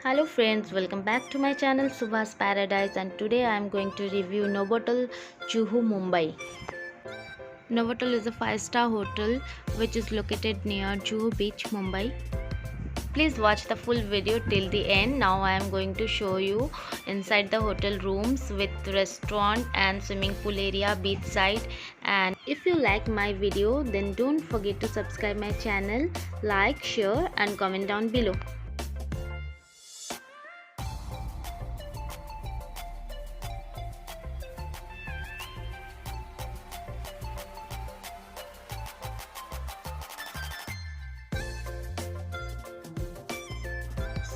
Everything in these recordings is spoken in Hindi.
Hello friends, welcome back to my channel Subha's Paradise, and today I am going to review Novotel Juhu, Mumbai. Novotel is a 5-star hotel which is located near Juhu Beach, Mumbai. Please watch the full video till the end. Now I am going to show you inside the hotel rooms with restaurant and swimming pool area, beach side. And if you like my video, then don't forget to subscribe my channel, like, share and comment down below.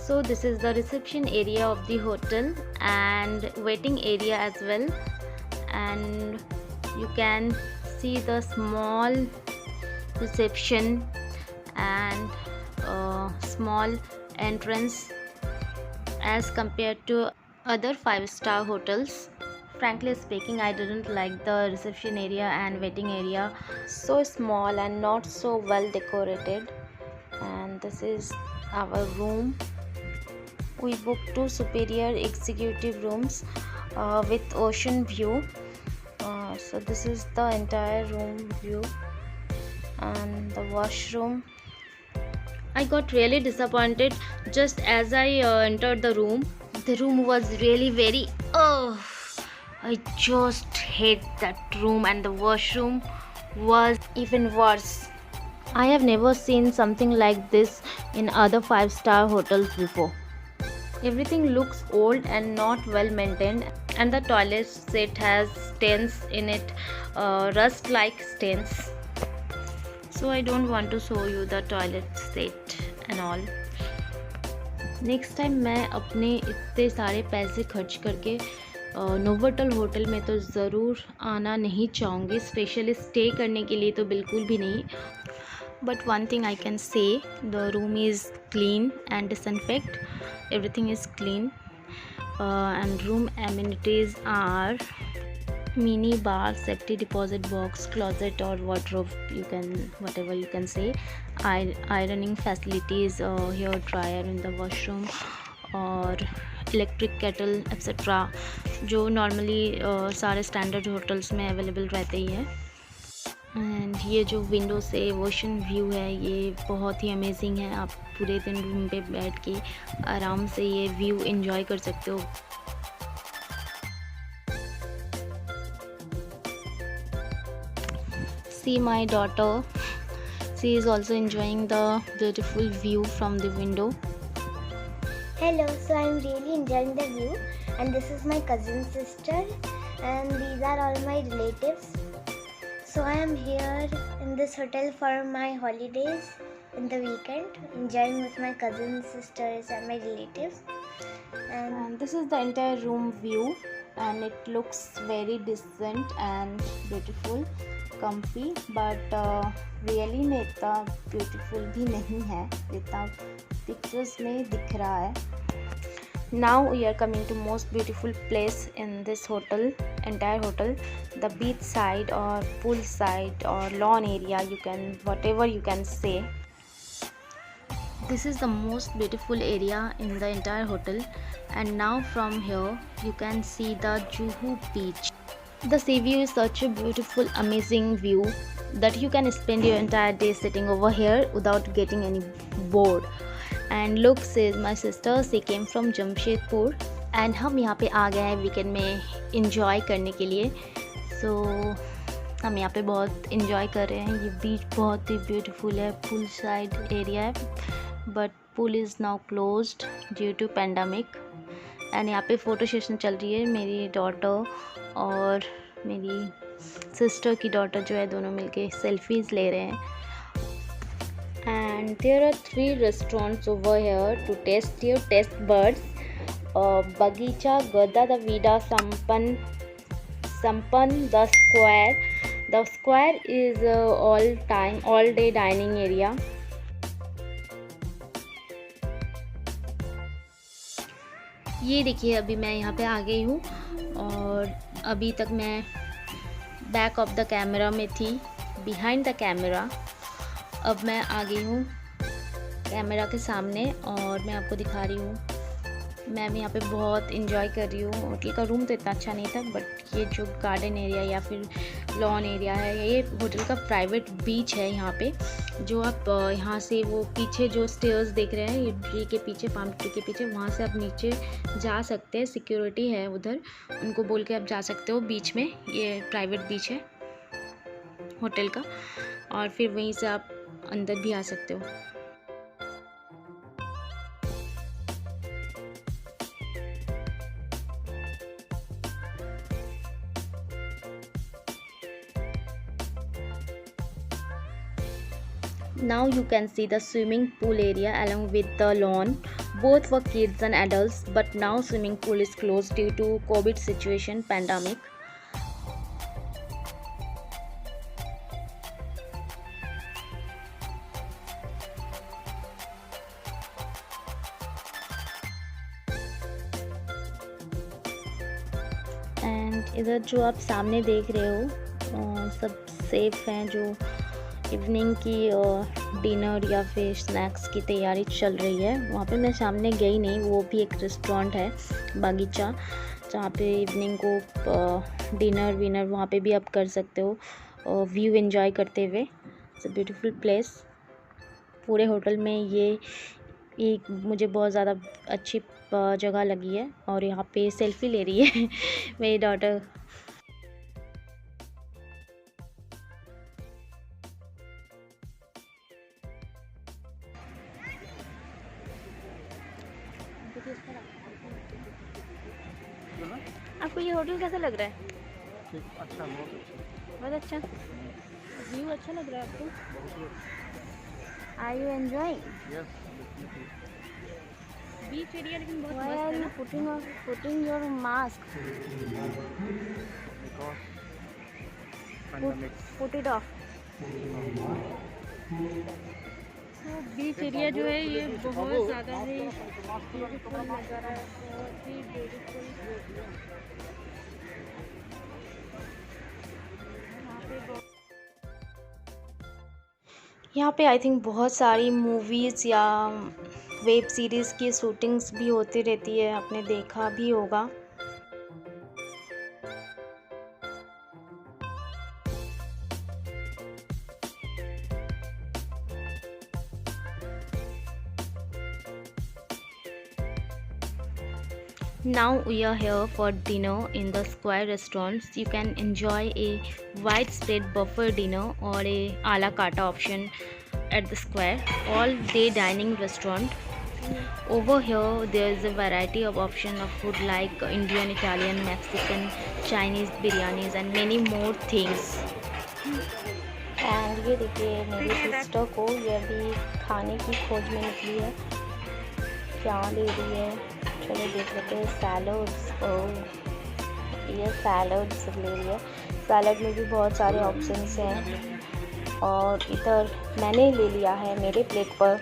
So this is the reception area of the hotel and waiting area as well, and you can see the small reception and small entrance as compared to other 5-star hotels. Frankly speaking, I didn't like the reception area and waiting area, so small and not so well decorated. And this is our room. We booked 2 superior executive rooms with ocean view. So this is the entire room view and the washroom. I got really disappointed just as I entered the room. The room was really very I just hate that room, and the washroom was even worse. I have never seen something like this in other 5-star hotels before. Everything looks old and not well maintained, and the toilet seat has stains in it, rust like stains. So I don't want to show you the toilet seat and all. Next time मैं अपने इतने सारे पैसे खर्च करके नोवोटेल होटल में तो ज़रूर आना नहीं चाहूँगी, स्पेशली स्टे करने के लिए तो बिल्कुल भी नहीं. But one thing I can say, the room is clean and disinfect. Everything is clean, and room amenities are mini bar, safety deposit box, closet or wardrobe, you can whatever you can say, ironing facilities, hair dryer in the washroom और इलेक्ट्रिक केटल एक्सेट्रा जो नॉर्मली सारे स्टैंडर्ड होटल्स में अवेलेबल रहते ही है. एंड ये जो विंडो से ओशन व्यू है ये बहुत ही अमेजिंग है. आप पूरे दिन रूम पे बैठ के आराम से ये व्यू एंजॉय कर सकते हो. See my daughter, she is also enjoying the beautiful view from the window. Hello, so I'm really enjoying the view, and this is my cousin sister, and these are all my relatives. So I am here in this hotel for my holidays in the weekend, enjoying with my cousins, sisters and my relatives. And this is the entire room view, and it looks very decent and beautiful, comfy, but really में इतना beautiful भी नहीं है जितना pictures में दिख रहा है. Now we are coming to most beautiful place in this hotel, entire hotel, the beach side or pool side or lawn area, you can whatever you can say. This is the most beautiful area in the entire hotel, and now from here you can see the Juhu beach. The sea view is such a beautiful, amazing view that you can spend your entire day sitting over here without getting any bored. And look, says my sister, she came from Jamshedpur, and हम यहाँ पे आ गए हैं वीकेंड में इंजॉय करने के लिए. सो हम यहाँ पे बहुत इंजॉय कर रहे हैं. ये बीच बहुत ही ब्यूटीफुल है, पूल साइड एरिया है, but pool is now closed due to pandemic. And यहाँ पे फ़ोटो सेशन चल रही है. मेरी डॉटर और मेरी सिस्टर की डॉटर जो है, दोनों मिलके सेल्फीज़ ले रहे हैं. And there are 3 restaurants over here to test your taste buds. Bagicha, Gada, the Vida, Sampan, the Square. The Square is all day dining area. ये देखिए, अभी मैं यहाँ पे आ गई हूँ और अभी तक मैं बैक ऑफ द कैमरा में थी, बिहाइंड द कैमरा. अब मैं आ गई हूँ कैमरा के सामने और मैं आपको दिखा रही हूँ मैं यहाँ पे बहुत इंजॉय कर रही हूँ। होटल का रूम तो इतना अच्छा नहीं था, बट ये जो गार्डन एरिया या फिर लॉन एरिया है, ये होटल का प्राइवेट बीच है यहाँ पे। जो आप यहाँ से वो पीछे जो स्टेयर्स देख रहे हैं, ये ट्री के पीछे, पाम ट्री के पीछे, वहाँ से आप नीचे जा सकते हैं। सिक्योरिटी है उधर, उनको बोल के आप जा सकते हो बीच में। ये प्राइवेट बीच है होटल का, और फिर वहीं से आप अंदर भी आ सकते हो। Now you can see the swimming pool area along with the lawn, both for kids and adults, but now swimming pool is closed due to COVID situation pandemic. And इधर जो आप सामने देख रहे हो सब सेफ हैं। जो इवनिंग की डिनर या फिर स्नैक्स की तैयारी चल रही है, वहाँ पे मैं सामने गई नहीं। वो भी एक रेस्टोरेंट है बागीचा, जहाँ पे इवनिंग को डिनर विनर वहाँ पे भी आप कर सकते हो, व्यू एंजॉय करते हुए। It's a beautiful place. पूरे होटल में ये एक मुझे बहुत ज़्यादा अच्छी जगह लगी है। और यहाँ पे सेल्फी ले रही है मेरी डॉटर। आपको ये होटल कैसा लग रहा है? अच्छा, बहुत अच्छा। व्यू अच्छा लग रहा है आपको? Are you enjoying? Beach area लेकिन बहुत मस्त है ना। Putting your mask, put it off. तो बीच एरिया जो है ये बहुत ज़्यादा ही ब्यूटीफुल नज़ारा है, बहुत ही ब्यूटीफुल। यहाँ पे आई थिंक बहुत सारी मूवीज़ या वेब सीरीज़ की शूटिंग्स भी होती रहती है, आपने देखा भी होगा। Now we are here for dinner in the Square restaurants. You can enjoy a widespread buffet dinner or a a la carte option at the Square all-day dining restaurant. Over here there is a variety of option of food like Indian, Italian, Mexican, Chinese biryanis and many more things. And ये देखिए मेरी सिस्टर को, ये अभी खाने की खोज में निकली है। क्या ले रही है, चलो देख लेते हैं। सैलड्स, ये सैलड्स ले रही है। सैलड में भी बहुत सारे ऑप्शंस हैं। और इधर मैंने ले लिया है मेरे प्लेट पर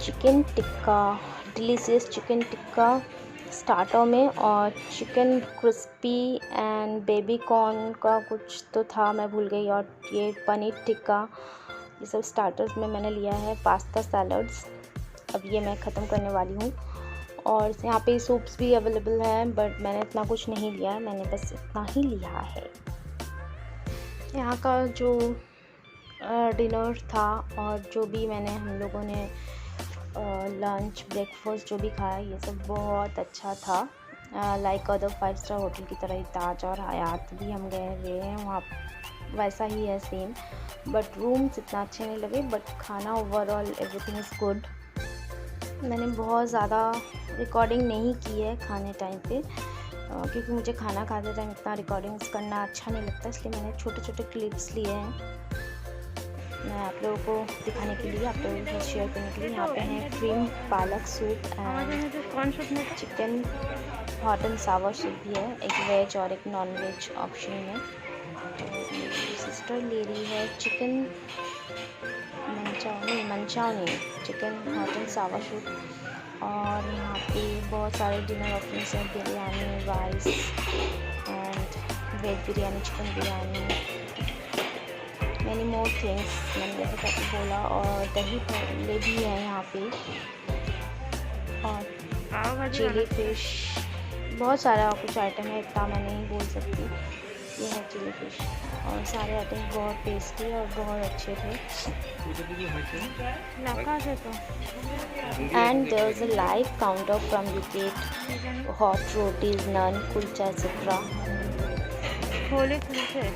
chicken tikka, delicious chicken tikka starter में, और chicken crispy and baby corn का कुछ तो था, मैं भूल गई। और ये पनीर टिक्का, ये सब स्टार्टर्स में मैंने लिया है। पास्ता सैलड्स अब ये मैं ख़त्म करने वाली हूँ। और यहाँ पे सूप्स भी अवेलेबल हैं, बट मैंने इतना कुछ नहीं लिया है, मैंने बस इतना ही लिया है। यहाँ का जो डिनर था और जो भी हम लोगों ने लंच ब्रेकफास्ट जो भी खाया, ये सब बहुत अच्छा था। लाइक अदर 5 स्टार होटल की तरह ही ताज और हयात भी हम गए हैं, वहाँ वैसा ही है सेम। बट रूम्स इतना अच्छे नहीं लगे, बट खाना ओवरऑल एवरीथिंग इज़ गुड। मैंने बहुत ज़्यादा रिकॉर्डिंग नहीं की है खाने टाइम पे, क्योंकि मुझे खाना खाते टाइम इतना रिकॉर्डिंग्स करना अच्छा नहीं लगता, इसलिए मैंने छोटे छोटे क्लिप्स लिए हैं मैं आप लोगों को दिखाने के लिए, आप लोगों के साथ शेयर करने के लिए। यहाँ पे हैं क्रीम पालक soup and chicken hot and Sawar soup भी है, एक वेज और एक नॉन वेज ऑप्शन में। सिस्टर ले रही है chicken मंचाउनी chicken hot and Sawar soup. और यहाँ पे बहुत सारे डिनर ऑप्शंस हैं, biryani, rice and veg biryani, chicken biryani, many more things मैंने जैसे करके बोला। और दही भल्ले भी है यहाँ पे। और चिली फिश, बहुत सारा कुछ आइटम है, इतना मैं नहीं बोल सकती। ये है चिली फिश और सारे आइटम बहुत टेस्टी और बहुत अच्छे थे। And there is a live counter from you get hot rotis, naan, kulcha etcetera. Chole kulche,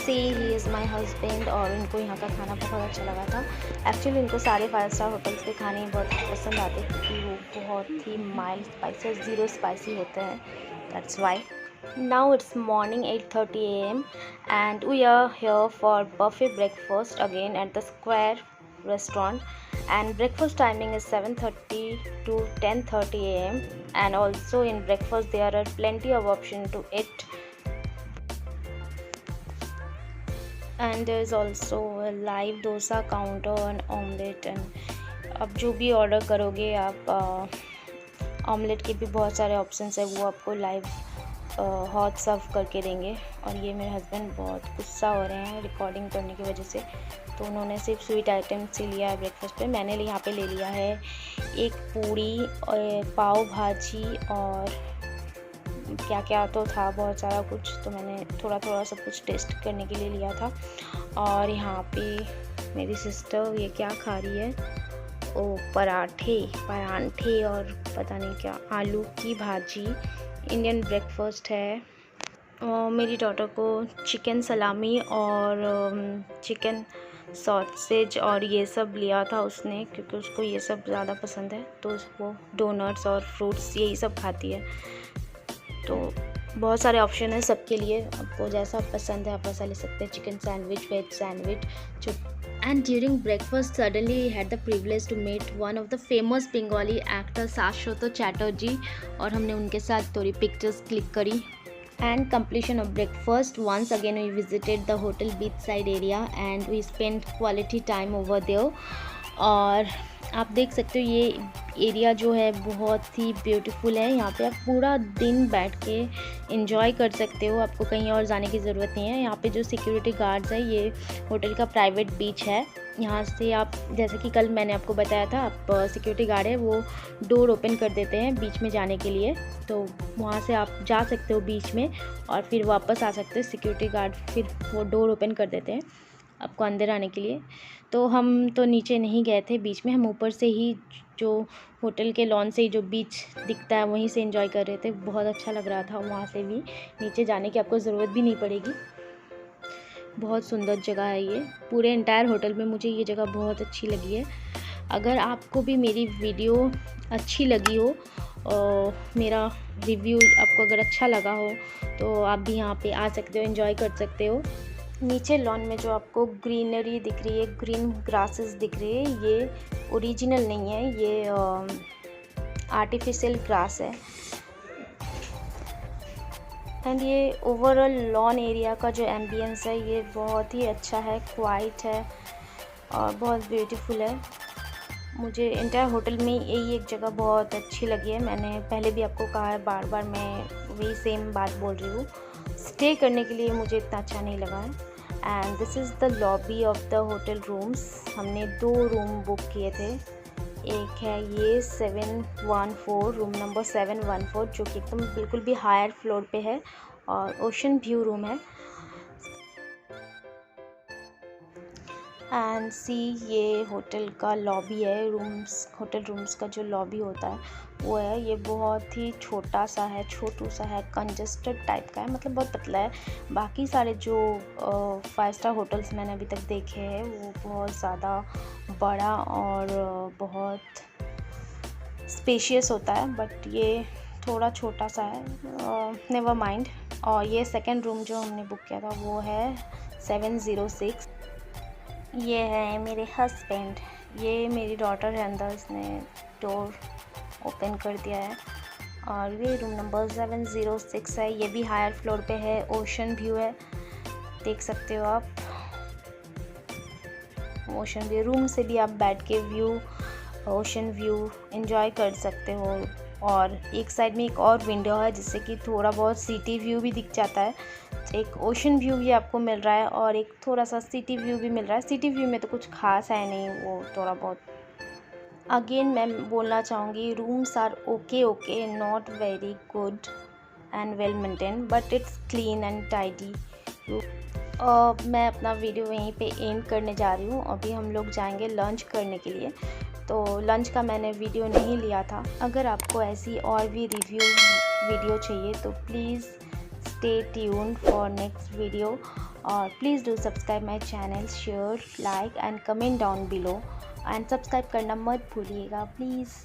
he is my husband. और उनको यहाँ का खाना बहुत अच्छा लगा था। एक्चुअली उनको सारे 5 स्टार होटल्स के खाने बहुत पसंद आते क्योंकि वो बहुत ही माइल्ड स्पाइसी और ज़ीरो स्पाइसी होते हैं। That's why. Now it's morning 8:30 AM and we are here for buffet breakfast again at the Square restaurant, and breakfast timing is 7:30 to 10:30 AM, and also in breakfast there are plenty of options to eat. And there is also a live dosa counter and omelette, and आप जो भी ऑर्डर करोगे आप ऑमलेट के भी बहुत सारे ऑप्शंस है, वो आपको लाइव हॉट सर्व करके देंगे। और ये मेरे हस्बैंड बहुत गुस्सा हो रहे हैं रिकॉर्डिंग करने की वजह से, तो उन्होंने सिर्फ स्वीट आइटम से लिया है ब्रेकफास्ट पे। मैंने यहाँ पे ले लिया है एक पूड़ी और पाव भाजी और क्या क्या तो था, बहुत सारा कुछ, तो मैंने थोड़ा थोड़ा सब कुछ टेस्ट करने के लिए लिया था। और यहाँ पे मेरी सिस्टर ये क्या खा रही है, ओ परांठे और पता नहीं क्या, आलू की भाजी। इंडियन ब्रेकफास्ट है। और मेरी डॉटर को चिकन सलामी और चिकन सॉसेज और ये सब लिया था उसने, क्योंकि उसको ये सब ज़्यादा पसंद है, तो वो डोनट्स और फ्रूट्स यही सब खाती है। तो बहुत सारे ऑप्शन है सबके लिए, आपको जैसा पसंद है आप वैसा ले सकते हैं। Chicken sandwich, veg sandwich. And during breakfast, suddenly we had the privilege to meet one of the famous Bengali actor Shashwat Chatterjee, और हमने उनके साथ थोड़ी पिक्चर्स क्लिक करी। And completion of breakfast, once again we visited the hotel beachside area and we spent quality time over there। और आप देख सकते हो ये एरिया जो है बहुत ही ब्यूटीफुल है। यहाँ पे आप पूरा दिन बैठ के एंजॉय कर सकते हो, आपको कहीं और जाने की ज़रूरत नहीं है। यहाँ पे जो सिक्योरिटी गार्ड्स है, ये होटल का प्राइवेट बीच है। यहाँ से आप, जैसे कि कल मैंने आपको बताया था, आप सिक्योरिटी गार्ड है वो डोर ओपन कर देते हैं बीच में जाने के लिए, तो वहाँ से आप जा सकते हो बीच में और फिर वापस आ सकते हो। सिक्योरिटी गार्ड फिर वो डोर ओपन कर देते हैं आपको अंदर आने के लिए। तो हम तो नीचे नहीं गए थे बीच में, हम ऊपर से ही जो होटल के लॉन से ही जो बीच दिखता है वहीं से एंजॉय कर रहे थे। बहुत अच्छा लग रहा था, वहाँ से भी नीचे जाने की आपको ज़रूरत भी नहीं पड़ेगी। बहुत सुंदर जगह है ये, पूरे एंटायर होटल में मुझे ये जगह बहुत अच्छी लगी है। अगर आपको भी मेरी वीडियो अच्छी लगी हो और मेरा रिव्यू आपको अगर अच्छा लगा हो तो आप भी यहाँ पे आ सकते हो, एंजॉय कर सकते हो। नीचे लॉन में जो आपको ग्रीनरी दिख रही है, ग्रीन ग्रासेस दिख रही है, ये ओरिजिनल नहीं है, ये आर्टिफिशियल ग्रास है। एंड ये ओवरऑल लॉन एरिया का जो एम्बियंस है ये बहुत ही अच्छा है, क्वाइट है और बहुत ब्यूटीफुल है। मुझे इंटायर होटल में यही एक जगह बहुत अच्छी लगी है। मैंने पहले भी आपको कहा है, बार बार मैं वही सेम बात बोल रही हूँ, स्टे करने के लिए मुझे इतना अच्छा नहीं लगा है। And this is the lobby of the hotel rooms. हमने 2 रूम बुक किए थे, एक है ये 714, रूम नंबर 714, जो कि एकदम बिल्कुल भी हायर फ्लोर पे है और ओशन व्यू रूम है। एंड सी, ये होटल का लॉबी है, होटल रूम्स का जो लॉबी होता है वो है। ये बहुत ही छोटा सा है, छोटू सा है, कंजस्टेड टाइप का है, मतलब बहुत पतला है। बाकी सारे जो 5 स्टार होटल्स मैंने अभी तक देखे हैं वो बहुत ज़्यादा बड़ा और बहुत स्पेशियस होता है, बट ये थोड़ा छोटा सा है। Never mind. और ये सेकंड रूम जो हमने बुक किया था वो है 706। ये है मेरे हस्बैंड, ये मेरी डॉटर है अंदर, इसने डोर ओपन कर दिया है। और ये रूम नंबर 706 है, ये भी हायर फ्लोर पे है, ओशन व्यू है, देख सकते हो आप ओशन व्यू। रूम से भी आप बैठ के व्यू, ओशन व्यू एंजॉय कर सकते हो। और एक साइड में एक और विंडो है जिससे कि थोड़ा बहुत सिटी व्यू भी दिख जाता है, एक ओशन व्यू भी आपको मिल रहा है और एक थोड़ा सा सिटी व्यू भी मिल रहा है। सिटी व्यू में तो कुछ खास है नहीं, वो थोड़ा बहुत। अगेन मैं बोलना चाहूँगी, rooms are okay, not very good and well maintain, but it's clean and tidy. मैं अपना वीडियो वहीं पे एंड करने जा रही हूँ। अभी हम लोग जाएंगे लंच करने के लिए, तो लंच का मैंने वीडियो नहीं लिया था। अगर आपको ऐसी और भी रिव्यू वीडियो चाहिए तो please stay tuned for next video, or please do subscribe my channel, share, like and comment down below, and subscribe करना मत भूलिएगा प्लीज़।